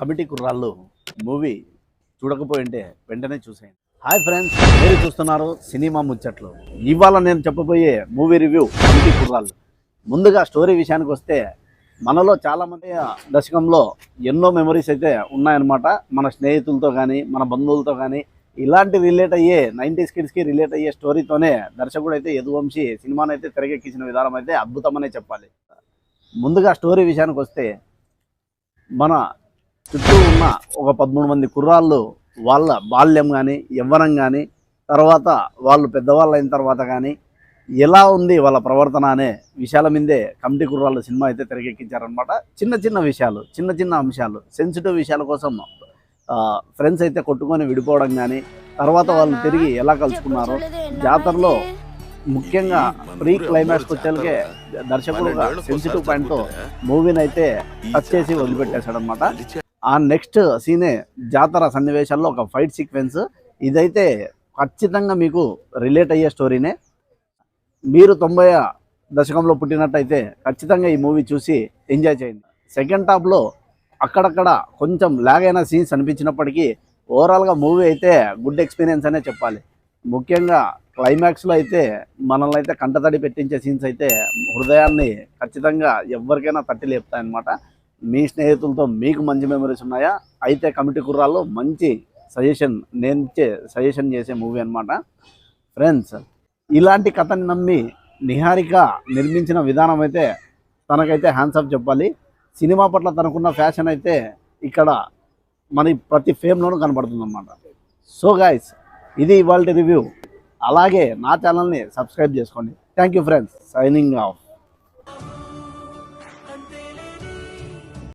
Committee కుర్రాళ్ళు movie చూడకపోయింటే వెంటనే చూసేయండి. హాయ్ ఫ్రెండ్స్, మీరు చూస్తున్నారు సినిమా ముచ్చట్లు. ఇవాళ నేను చెప్పబోయే మూవీ రివ్యూ కమిటీ కుర్రాళ్ళు. ముందుగా స్టోరీ విషయానికి వస్తే, మనలో చాలామంది దశకంలో ఎన్నో మెమరీస్ అయితే ఉన్నాయన్నమాట. మన స్నేహితులతో కానీ మన బంధువులతో కానీ ఇలాంటి రిలేట్ అయ్యే 90s కిడ్స్కి రిలేట్ అయ్యే స్టోరీతోనే దర్శకుడు అయితే యదువంశీ సినిమాను అయితే తెరకెక్కించిన విధానం అయితే అద్భుతమనే చెప్పాలి. ముందుగా స్టోరీ విషయానికి వస్తే, మన చుట్టూ ఉన్న ఒక 13 మంది కుర్రాళ్ళు వాళ్ళ బాల్యం కానీ యవ్వనం కానీ తర్వాత వాళ్ళు పెద్దవాళ్ళు అయిన తర్వాత కానీ ఎలా ఉంది వాళ్ళ ప్రవర్తన అనే విషయాల మీదే కమిటీ కుర్రాళ్ళు సినిమా అయితే తెరకెక్కించారనమాట. చిన్న చిన్న విషయాలు, చిన్న చిన్న అంశాలు, సెన్సిటివ్ విషయాల కోసం ఫ్రెండ్స్ అయితే కొట్టుకొని విడిపోవడం కానీ, తర్వాత వాళ్ళు తిరిగి ఎలా కలుసుకున్నారో, జాతరలో ముఖ్యంగా ప్రీ క్లైమాక్స్కి వచ్చేకే దర్శకుడు ఒక సెన్సిటివ్ పాయింట్తో మూవీని అయితే టచ్ చేసి వదిలిపెట్టేశాడనమాట. ఆ నెక్స్ట్ సీనే జాతర సన్నివేశాల్లో ఒక ఫైట్ సీక్వెన్స్. ఇదైతే ఖచ్చితంగా మీకు రిలేట్ అయ్యే స్టోరీనే. మీరు 90వ దశకంలో పుట్టినట్టయితే ఖచ్చితంగా ఈ మూవీ చూసి ఎంజాయ్ చేయండి. సెకండ్ హాఫ్లో అక్కడక్కడ కొంచెం లాగ్ అయిన సీన్స్ అనిపించినప్పటికీ ఓవరాల్గా మూవీ అయితే గుడ్ ఎక్స్పీరియన్స్ అనే చెప్పాలి. ముఖ్యంగా క్లైమాక్స్లో అయితే మనల్ని అయితే కంటతడి పెట్టించే సీన్స్ అయితే హృదయాన్ని ఖచ్చితంగా ఎవరికైనా తట్టి లేపుతాయన్నమాట. మీ స్నేహితులతో మీకు మంచి మెమరీస్ ఉన్నాయా? అయితే కమిటీ కుర్రాళ్ళు మంచి సజెషన్, నేను ఇచ్చే సజెషన్ చేసే మూవీ అనమాట. ఫ్రెండ్స్, ఇలాంటి కథని నమ్మి నిహారిక నిర్మించిన విధానం అయితే తనకైతే హ్యాండ్స్ ఆఫ్ చెప్పాలి. సినిమా పట్ల తనకున్న ఫ్యాషన్ అయితే ఇక్కడ మన ప్రతి ఫేమ్లోనూ కనబడుతుంది అన్నమాట. సో గైస్, ఇది ఇవాల్టి రివ్యూ. అలాగే నా ఛానల్ని సబ్స్క్రైబ్ చేసుకోండి. Thank you friends, signing off.